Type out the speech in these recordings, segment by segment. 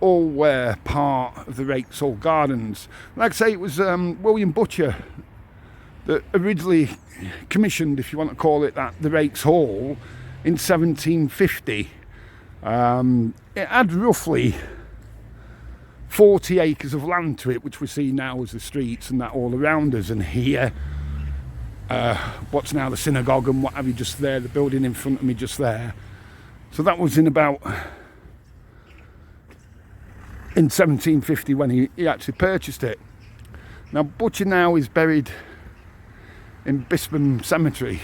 all were part of the Raikes Hall Gardens. Like I say, it was William Butcher that originally commissioned, if you want to call it that, the Raikes Hall in 1750. It had roughly 40 acres of land to it, which we see now as the streets and that all around us. And here, what's now the synagogue and what have you just there, the building in front of me just there. So that was in 1750 when he actually purchased it. Now Butcher now is buried in Bispham Cemetery,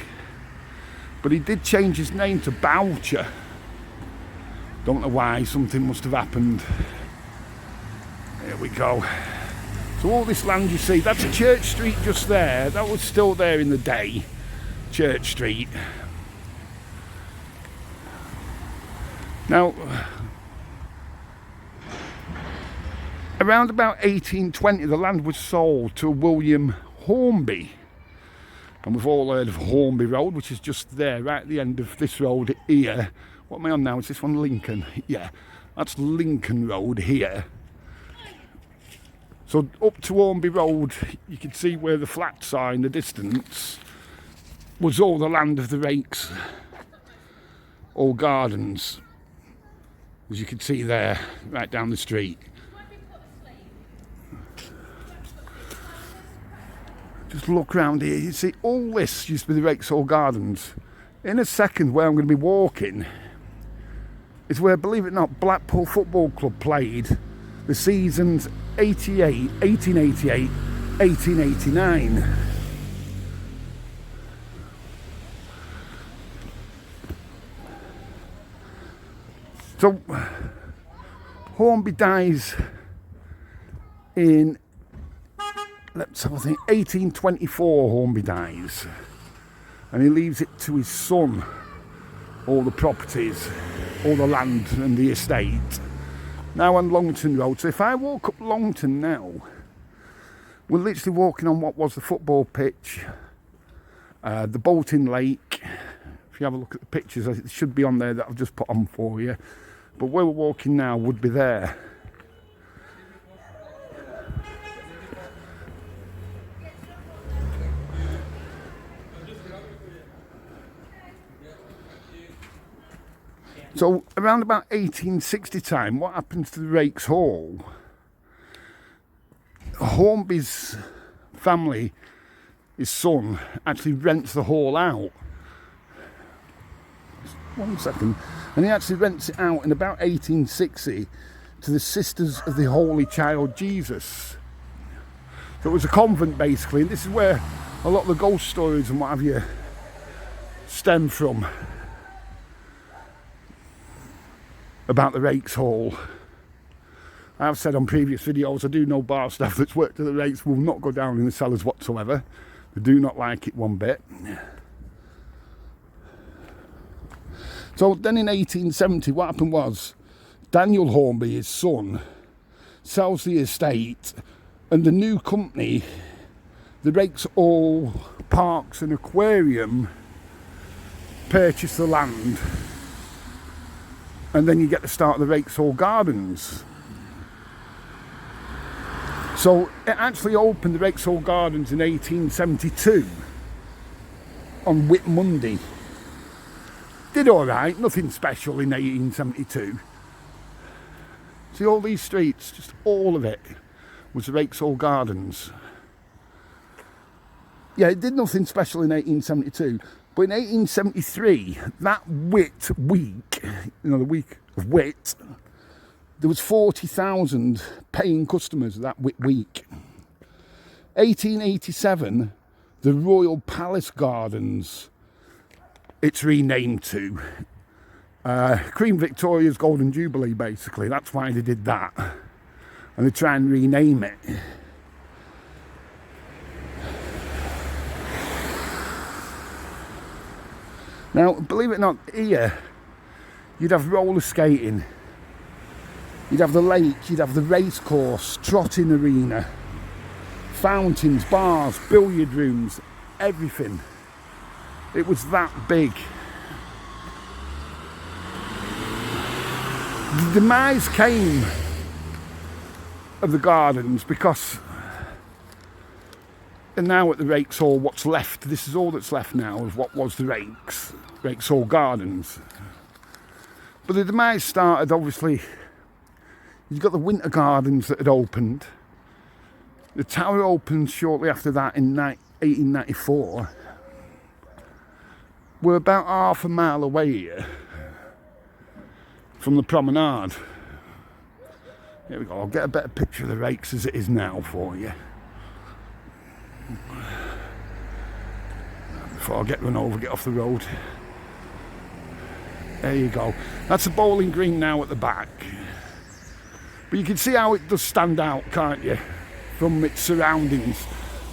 but he did change his name to Boucher. Don't know why, something must have happened. Here we go. So all this land you see, that's Church Street just there. That was still there in the day, Church Street. Now, around about 1820, the land was sold to William Hornby. And we've all heard of Hornby Road, which is just there, right at the end of this road here. What am I on now? Is this one Lincoln? Yeah, that's Lincoln Road here. So up to Hornby Road, you can see where the flats are in the distance, was all the land of the Raikes Hall Gardens, as you can see there, right down the street. Just look round here, you see all this used to be the Raikes Hall Gardens. In a second, where I'm going to be walking is where, believe it or not, Blackpool Football Club played the seasons 1888, 1889. So Hornby dies in, let's have a think, 1824 Hornby dies, and he leaves it to his son, all the properties, all the land and the estate, now on Longton Road. So if I walk up Longton now, we're literally walking on what was the football pitch, the boating lake. If you have a look at the pictures, it should be on there that I've just put on for you, but where we're walking now would be there. So around about 1860 time, what happens to the Raikes Hall? Hornby's family, his son, actually rents the hall out. Just 1 second. And he actually rents it out in about 1860 to the Sisters of the Holy Child Jesus. So it was a convent basically, and this is where a lot of the ghost stories and what have you stem from. About the Raikes Hall. I've said on previous videos, I do know bar staff that's worked at the Raikes will not go down in the cellars whatsoever. They do not like it one bit. So then in 1870, what happened was, Daniel Hornby, his son, sells the estate, and the new company, the Raikes Hall Parks and Aquarium, purchase the land. And then you get to start the Raikes Hall Gardens. So it actually opened, the Raikes Hall Gardens, in 1872 on Whit Monday. Did all right, nothing special in 1872. See all these streets, just all of it was the Raikes Hall Gardens. Yeah, it did nothing special in 1872. But in 1873, that Whit week, you know, the week of Whit, there was 40,000 paying customers that Whit week. 1887, the Royal Palace Gardens, it's renamed to. Queen Victoria's Golden Jubilee, basically. That's why they did that. And they try and rename it. Now, believe it or not, here, you'd have roller skating, you'd have the lake, you'd have the race course, trotting arena, fountains, bars, billiard rooms, everything. It was that big. The demise came of the gardens, because and now at the Raikes Hall, what's left, this is all that's left now of what was the Raikes Hall Gardens. But the demise started, obviously, you've got the winter gardens that had opened. The tower opened shortly after that in 1894. We're about half a mile away here from the promenade. Here we go, I'll get a better picture of the Raikes as it is now for you. Before I get run over, get off the road. There you go. That's the bowling green now at the back. But you can see how it does stand out, can't you? From its surroundings.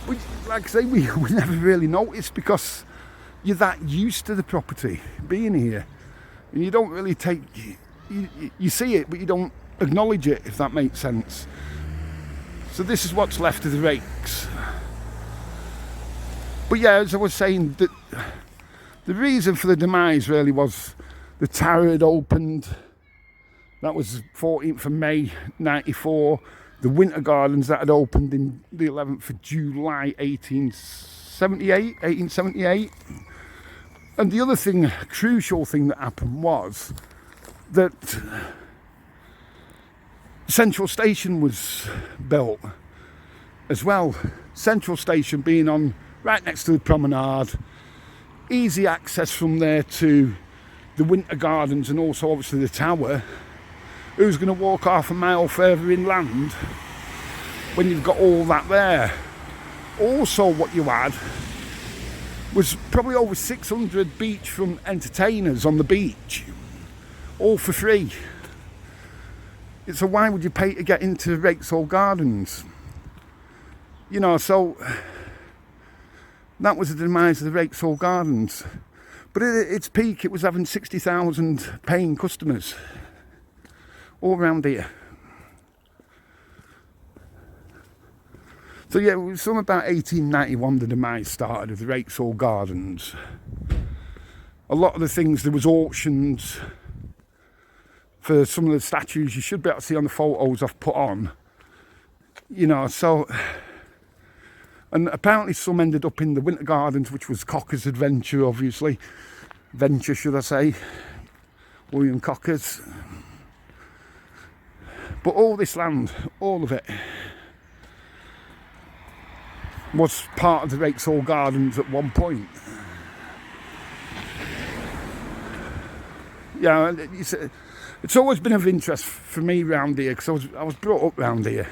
But like I say, we never really noticed because you're that used to the property being here. And you don't really take... You see it, but you don't acknowledge it, if that makes sense. So this is what's left of the Raikes. But yeah, as I was saying, the reason for the demise really was the tower had opened. That was 14th of May 94. The winter gardens that had opened in the 11th of July 1878. And the other thing, crucial thing that happened was that Central Station was built as well. Central Station being on right next to the promenade, easy access from there to the winter gardens and also obviously the tower. Who's going to walk half a mile further inland when you've got all that there? Also what you had was probably over 600 beachfront entertainers on the beach, all for free. So why would you pay to get into Raikes Hall Gardens? You know, so that was the demise of the Raikes Hall Gardens. But at its peak, it was having 60,000 paying customers all around here. So yeah, it was from about 1891 the demise started of the Raikes Hall Gardens. A lot of the things, there was auctions for some of the statues you should be able to see on the photos I've put on. You know, so... And apparently some ended up in the winter gardens, which was Cocker's adventure, obviously. Venture, should I say. William Cocker's. But all this land, all of it, was part of the Raikes Hall Gardens at one point. Yeah, it's always been of interest for me round here, because I was brought up round here.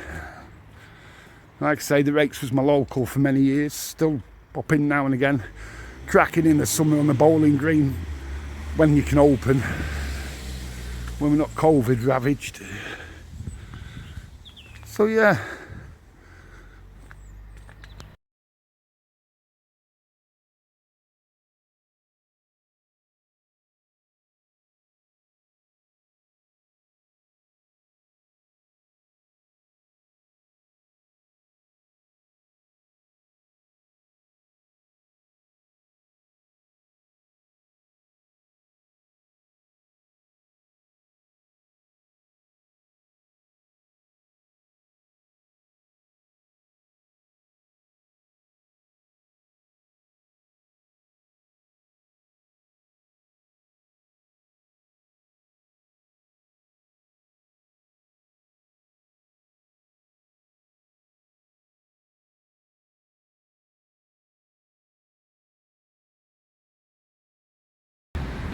Like I say, the Raikes was my local for many years, still pop in now and again, cracking in the summer on the bowling green when you can open, when we're not COVID ravaged. So yeah.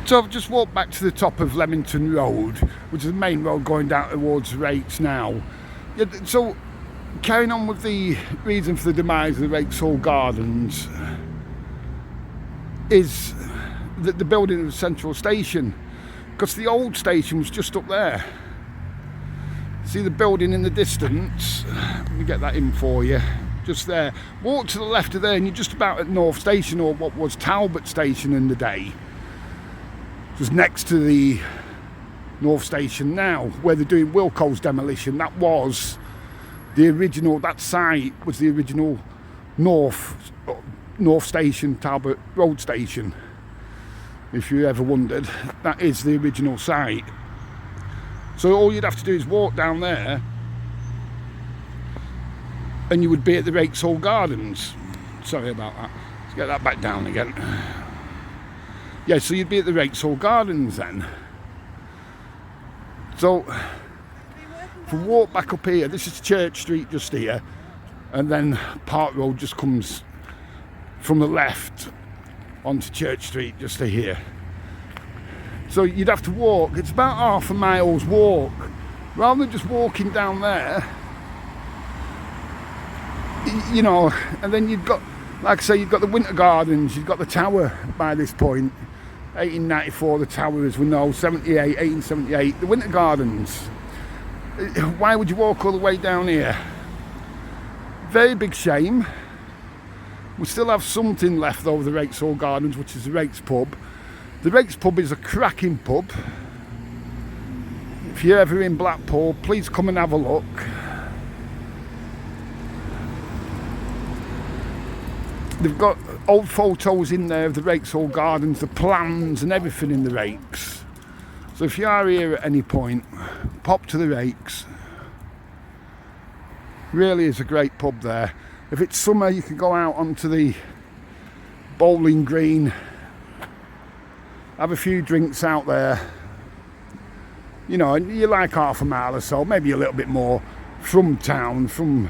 So I've just walked back to the top of Leamington Road, which is the main road going down towards Raikes now. Yeah, so carrying on with the reason for the demise of the Raikes Hall Gardens is the building of the Central Station, because the old station was just up there. See the building in the distance? Let me get that in for you. Just there. Walk to the left of there and you're just about at North Station, or what was Talbot Station in the day. Just next to the North Station now, where they're doing Wilco's demolition. That was the original, that site was the original North Station, Talbot Road Station. If you ever wondered, that is the original site. So all you'd have to do is walk down there and you would be at the Raikes Gardens. Sorry about that. Let's get that back down again. Yeah, so you'd be at the Raikes Gardens then. So, if we walk back up here, this is Church Street just here, and then Park Road just comes from the left onto Church Street just to here. So you'd have to walk. It's about half a mile's walk. Rather than just walking down there, you know, and then you've got, like I say, you've got the Winter Gardens, you've got the tower by this point. 1894, the tower, as we know, 1878, the Winter Gardens. Why would you walk all the way down here? Very big shame. We still have something left over the Raikes Gardens, which is the Raikes pub. The Raikes pub is a cracking pub. If you're ever in Blackpool, please come and have a look. They've got old photos in there of the Raikes Gardens, the plans and everything in the Raikes. So if you are here at any point, pop to the Raikes. Really is a great pub there. If it's summer, you can go out onto the bowling green, have a few drinks out there. You know, and you're like half a mile or so, maybe a little bit more from town, from,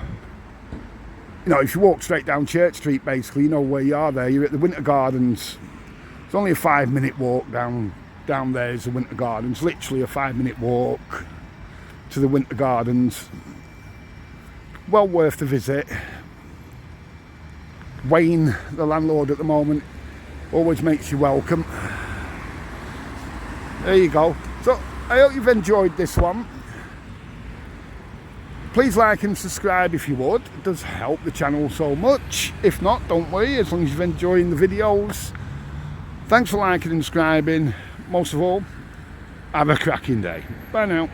you know, if you walk straight down Church Street, basically, you know where you are there. You're at the Winter Gardens. It's only a 5-minute walk down there is the Winter Gardens. Literally a 5-minute walk to the Winter Gardens. Well worth the visit. Wayne, the landlord at the moment, always makes you welcome. There you go. So I hope you've enjoyed this one. Please like and subscribe if you would. It does help the channel so much. If not, don't worry, as long as you're enjoying the videos. Thanks for liking and subscribing. Most of all, have a cracking day. Bye now.